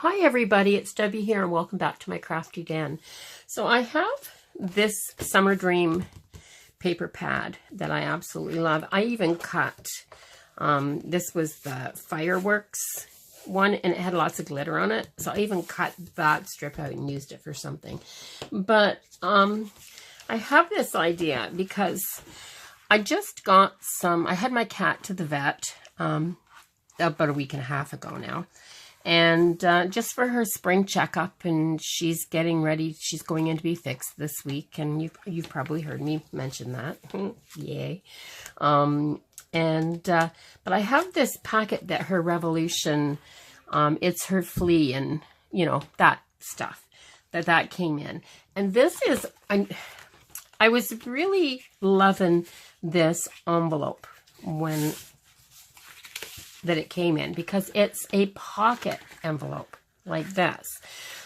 Hi everybody, it's Debbie here and welcome back to my crafty den. So I have this Summer Dream paper pad that I absolutely love. I even cut, this was the fireworks one and it had lots of glitter on it. So I even cut that strip out and used it for something. But I have this idea because I just got I had my cat to the vet about a week and a half ago now. And just for her spring checkup, and she's getting ready. She's going in to be fixed this week, and you've probably heard me mention that. Yay! But I have this packet that her Revolution, it's her flea and that stuff that came in, and this is I was really loving this envelope that it came in because it's a pocket envelope like this.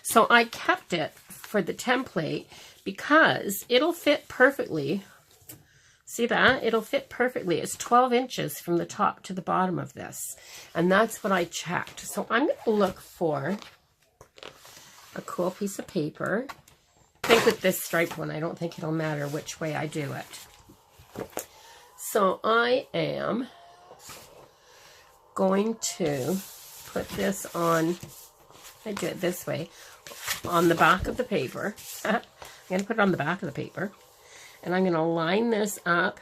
So I kept it for the template because it'll fit perfectly. See that? It'll fit perfectly. It's 12 inches from the top to the bottom of this. And that's what I checked. So I'm going to look for a cool piece of paper. I think with this striped one, I don't think it'll matter which way I do it. So I am going to put this on, I do it this way, on the back of the paper. I'm going to put it on the back of the paper. And I'm going to line this up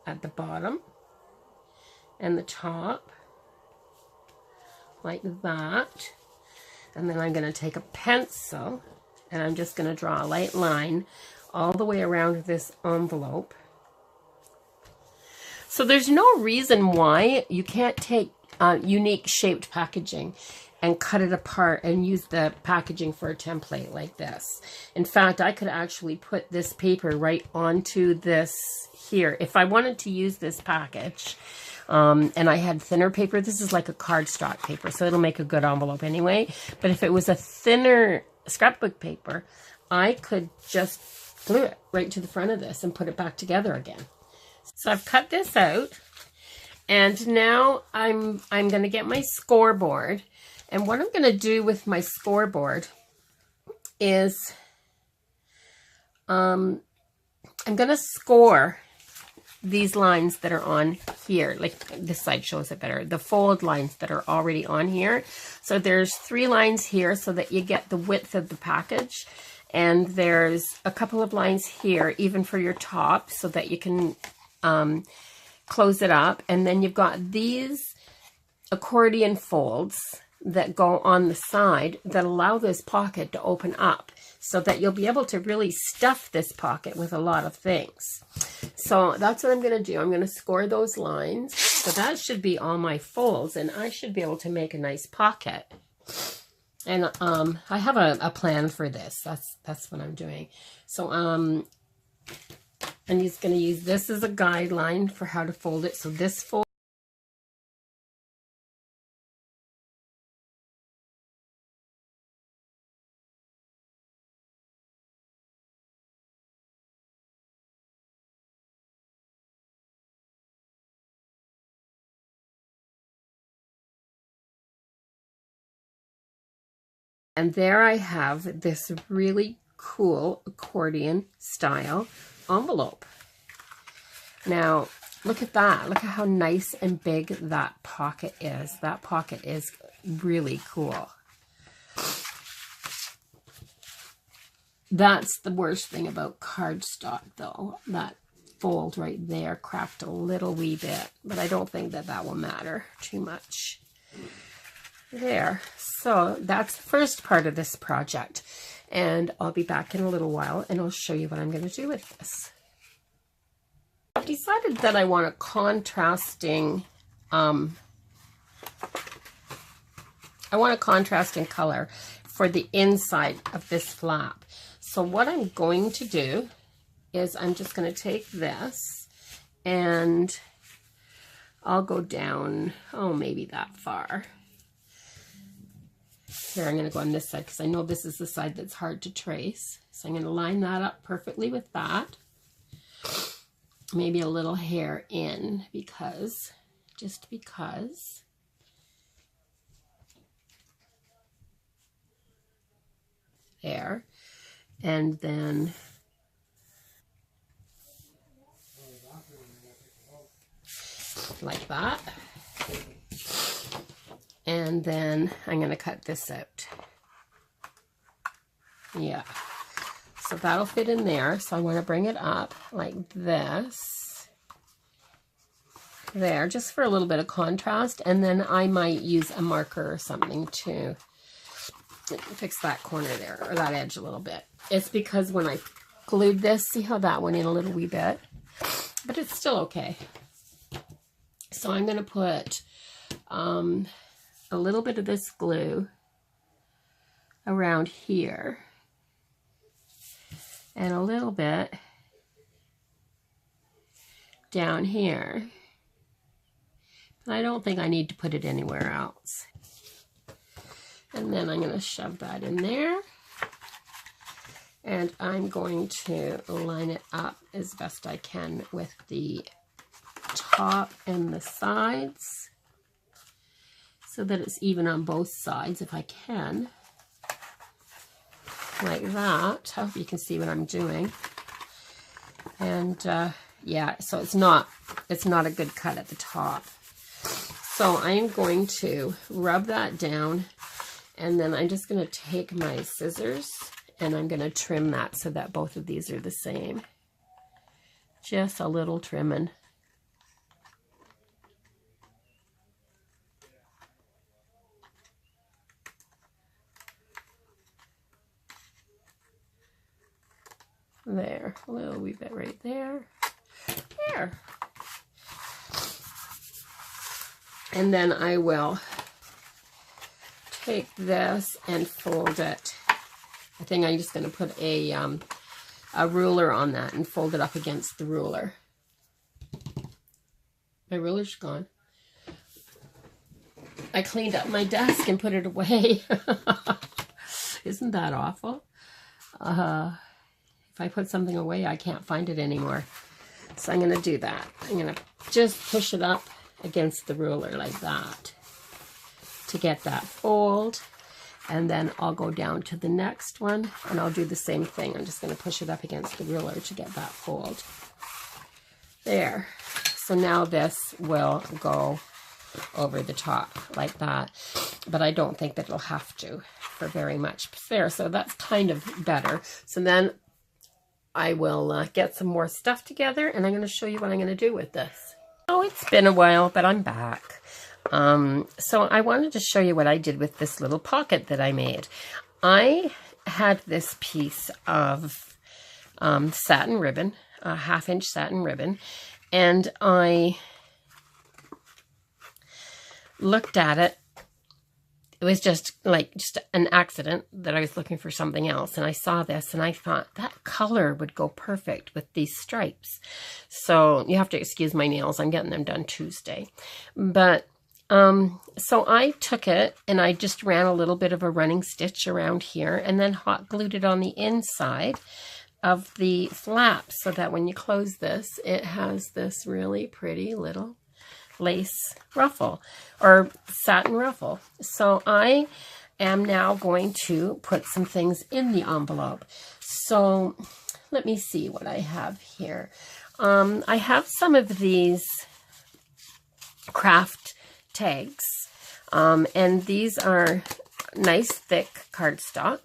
at the bottom and the top, like that. And then I'm going to take a pencil and I'm just going to draw a light line all the way around this envelope. So there's no reason why you can't take unique shaped packaging and cut it apart and use the packaging for a template like this. In fact, I could actually put this paper right onto this here. If I wanted to use this package and I had thinner paper, this is like a cardstock paper, so it'll make a good envelope anyway. But if it was a thinner scrapbook paper, I could just glue it right to the front of this and put it back together again. So I've cut this out. And now I'm going to get my scoreboard. And what I'm going to do with my scoreboard is I'm going to score these lines that are on here. Like this side shows it better. The fold lines that are already on here. So there's 3 lines here so that you get the width of the package. And there's a couple of lines here even for your top so that you can close it up, and then you've got these accordion folds that go on the side that allow this pocket to open up so that you'll be able to really stuff this pocket with a lot of things. So that's what I'm going to do. I'm going to score those lines. So that should be all my folds, and I should be able to make a nice pocket. And I have a plan for this. That's what I'm doing. So and he's going to use this as a guideline for how to fold it. So this fold. And there I have this really cool accordion style envelope. Now, look at that. Look at how nice and big that pocket is. That pocket is really cool. That's the worst thing about cardstock, though. That fold right there cracked a little wee bit, but I don't think that will matter too much. There. So that's the first part of this project. And I'll be back in a little while and I'll show you what I'm going to do with this. I've decided that I want a contrasting, I want a contrasting color for the inside of this flap. So what I'm going to do is I'm just going to take this and I'll go down, maybe that far. Here, I'm going to go on this side because I know this is the side that's hard to trace. So I'm going to line that up perfectly with that. Maybe a little hair in just because. air. And then like that. And then I'm going to cut this out. Yeah. So that'll fit in there. So I want to bring it up like this. There, just for a little bit of contrast. And then I might use a marker or something to fix that corner there, or that edge a little bit. It's because when I glued this, see how that went in a little wee bit? But it's still okay. So I'm going to put a little bit of this glue around here. And a little bit down here. But I don't think I need to put it anywhere else. And then I'm going to shove that in there. And I'm going to line it up as best I can with the top and the sides so that it's even on both sides if I can. Like that. I hope you can see what I'm doing. And yeah, so it's not a good cut at the top. So I'm going to rub that down, and then I'm just going to take my scissors and I'm going to trim that so that both of these are the same. Just a little trimming. There, a little wee bit right there. There. And then I will take this and fold it. I think I'm just going to put a ruler on that and fold it up against the ruler. My ruler's gone. I cleaned up my desk and put it away. Isn't that awful? If I put something away, I can't find it anymore. So I'm going to do that. I'm going to just push it up against the ruler like that to get that fold. And then I'll go down to the next one and I'll do the same thing. I'm just going to push it up against the ruler to get that fold. There. So now this will go over the top like that. But I don't think that it'll have to for very much there. So that's kind of better. So then I will get some more stuff together and I'm going to show you what I'm going to do with this. Oh, it's been a while, but I'm back. So I wanted to show you what I did with this little pocket that I made. I had this piece of satin ribbon, a 1/2-inch satin ribbon, and I looked at it. It was just an accident that I was looking for something else. And I saw this and I thought that color would go perfect with these stripes. So you have to excuse my nails. I'm getting them done Tuesday. But so I took it and I just ran a little bit of a running stitch around here and then hot glued it on the inside of the flap so that when you close this, it has this really pretty little lace ruffle or satin ruffle. So I am now going to put some things in the envelope. So let me see what I have here. I have some of these craft tags, and these are nice thick cardstock,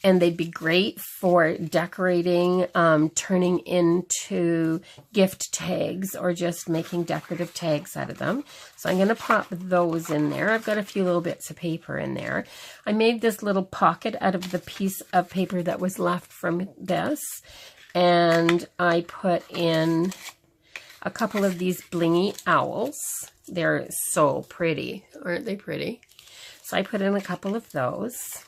and they'd be great for decorating, turning into gift tags or just making decorative tags out of them. So I'm going to pop those in there. I've got a few little bits of paper in there. I made this little pocket out of the piece of paper that was left from this, and I put in a couple of these blingy owls. They're so pretty. Aren't they pretty? So I put in a couple of those.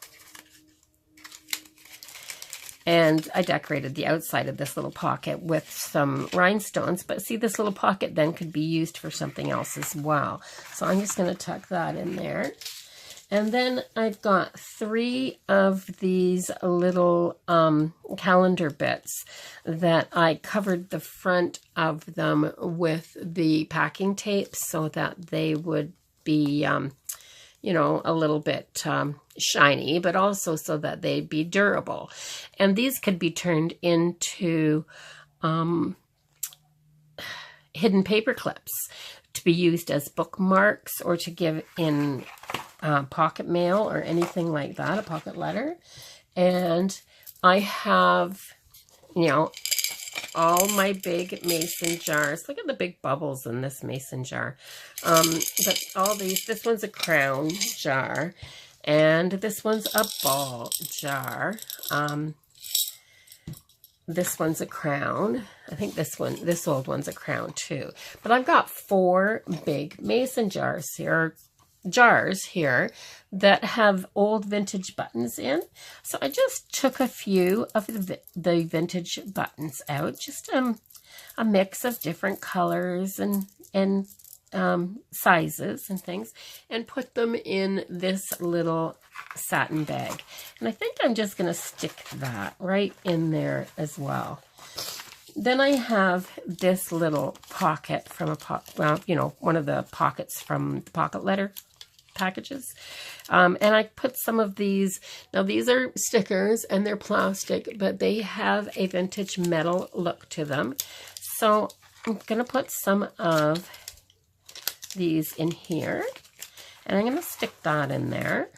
And I decorated the outside of this little pocket with some rhinestones. But see, this little pocket then could be used for something else as well. So I'm just going to tuck that in there. And then I've got 3 of these little calendar bits that I covered the front of them with the packing tape so that they would be you know, a little bit shiny, but also so that they'd be durable. And these could be turned into hidden paper clips to be used as bookmarks or to give in pocket mail or anything like that, a pocket letter. And I have, you know, all my big mason jars. Look at the big bubbles in this mason jar. But all these, this one's a crown jar, and this one's a ball jar. This one's a crown. I think this old one's a crown too. But I've got 4 big mason jars here that have old vintage buttons in. So I just took a few of the vintage buttons out, just a mix of different colors and sizes and things, and put them in this little satin bag. And I think I'm just going to stick that right in there as well. Then I have this little pocket from one of the pockets from the pocket letter packages. And I put some of these, now these are stickers and they're plastic, but they have a vintage metal look to them. So I'm going to put some of these in here, and I'm going to stick that in there.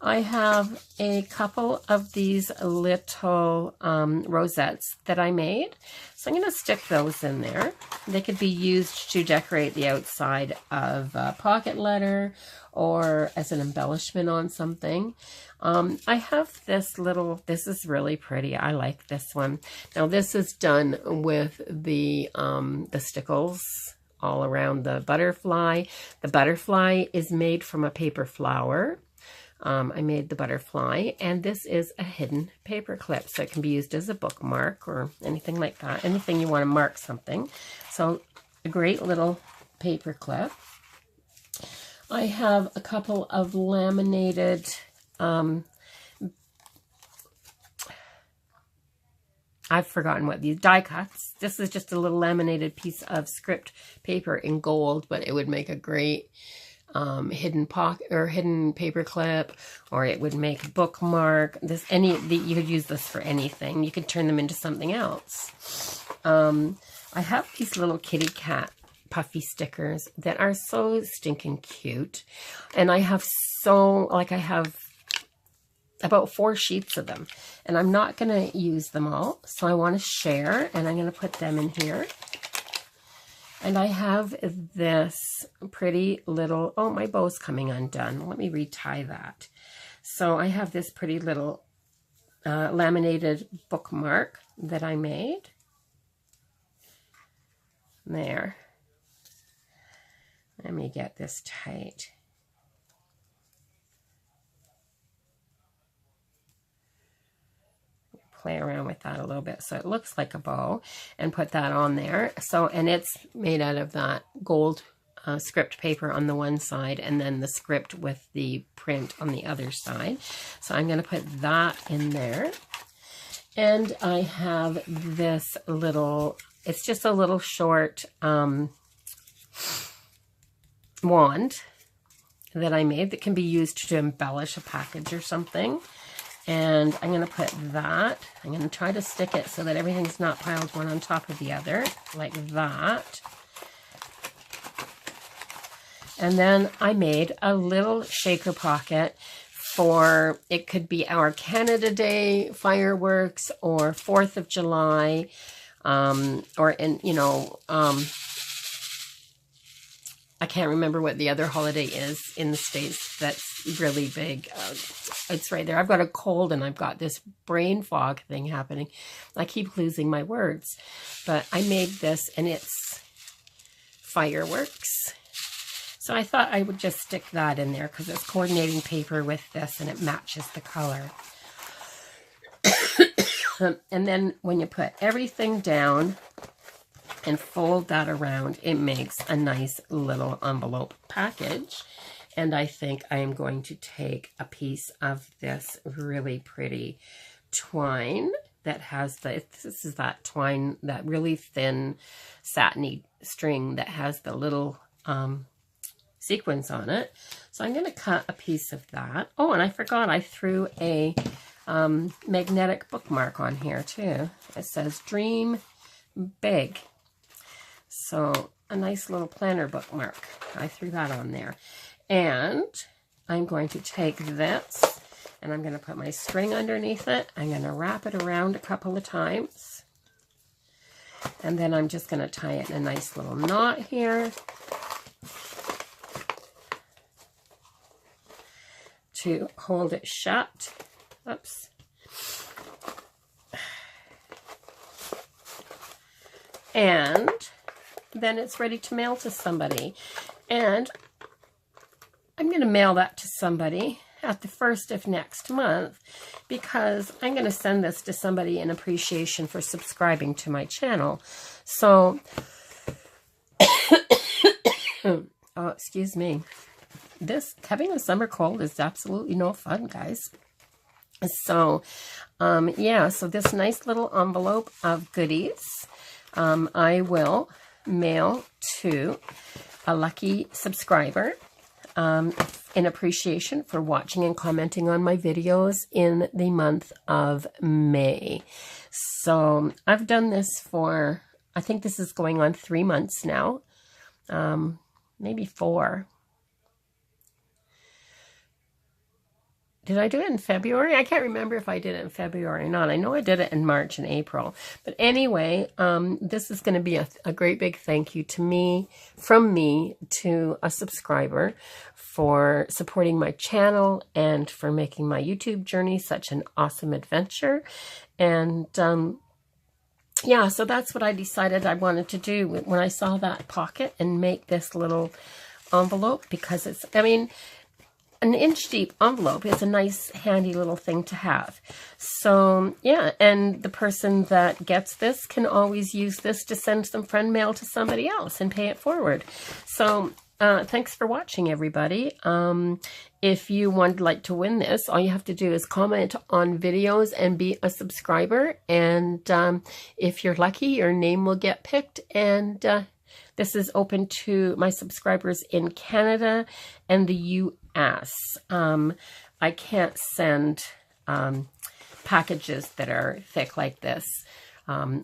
I have a couple of these little rosettes that I made, so I'm going to stick those in there. They could be used to decorate the outside of a pocket letter or as an embellishment on something. I have this is really pretty. I like this one. Now this is done with the stickles all around the butterfly. The butterfly is made from a paper flower. I made the butterfly, and this is a hidden paper clip, so it can be used as a bookmark or anything like that, anything you want to mark something. So a great little paper clip. I have a couple of laminated I've forgotten what these die cuts. This is just a little laminated piece of script paper in gold, but it would make a great hidden pocket or hidden paper clip, or it would make a bookmark. You could use this for anything. You could turn them into something else. I have these little kitty cat puffy stickers that are so stinking cute, and I have about 4 sheets of them, and I'm not going to use them all, so I want to share, and I'm going to put them in here. And I have this pretty little, oh, my bow's coming undone. Let me retie that. So I have this pretty little laminated bookmark that I made. There. Let me get this tight. Play around with that a little bit so it looks like a bow, and put that on there. So, and it's made out of that gold script paper on the one side, and then the script with the print on the other side. So I'm going to put that in there. And I have this little, it's just a little short wand that I made that can be used to embellish a package or something. And I'm going to put that, I'm going to try to stick it so that everything's not piled one on top of the other, like that. And then I made a little shaker pocket for, it could be our Canada Day fireworks or 4th of July, I can't remember what the other holiday is in the States that's really big. It's right there. I've got a cold and I've got this brain fog thing happening. I keep losing my words. But I made this, and it's fireworks. So I thought I would just stick that in there because it's coordinating paper with this and it matches the color. And then when you put everything down and fold that around, it makes a nice little envelope package. And I think I am going to take a piece of this really pretty twine that has this is that twine, that really thin satiny string that has the little sequins on it. So I'm going to cut a piece of that. Oh, and I forgot I threw a magnetic bookmark on here too. It says Dream Big. So a nice little planner bookmark. I threw that on there. And I'm going to take this and I'm going to put my string underneath it. I'm going to wrap it around a couple of times. And then I'm just going to tie it in a nice little knot here to hold it shut. Oops. And then it's ready to mail to somebody. And I'm going to mail that to somebody at the 1st of next month because I'm going to send this to somebody in appreciation for subscribing to my channel. So, oh, excuse me. Having a summer cold is absolutely no fun, guys. So, yeah, so this nice little envelope of goodies, I will mail to a lucky subscriber in appreciation for watching and commenting on my videos in the month of May. So I've done this for, I think this is going on 3 months now, maybe 4. Did I do it in February? I can't remember if I did it in February or not. I know I did it in March and April. But anyway, this is going to be a great big thank you to me, from me to a subscriber for supporting my channel and for making my YouTube journey such an awesome adventure. And yeah, so that's what I decided I wanted to do when I saw that pocket and make this little envelope, because it's, I mean, an inch deep envelope is a nice handy little thing to have. So yeah, and the person that gets this can always use this to send some friend mail to somebody else and pay it forward. So thanks for watching, everybody. If you would like to win this, all you have to do is comment on videos and be a subscriber. And if you're lucky, your name will get picked. And this is open to my subscribers in Canada and the US. I can't send packages that are thick like this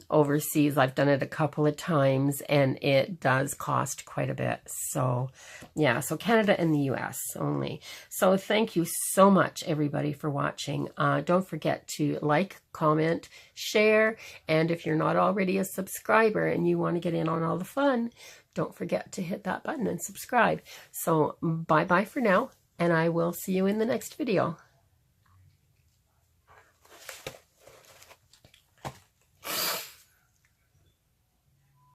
overseas. I've done it a couple of times and it does cost quite a bit. So yeah, so Canada and the US only. So thank you so much, everybody, for watching. Don't forget to like, comment, share, and if you're not already a subscriber and you want to get in on all the fun, don't forget to hit that button and subscribe. So bye-bye for now, and I will see you in the next video.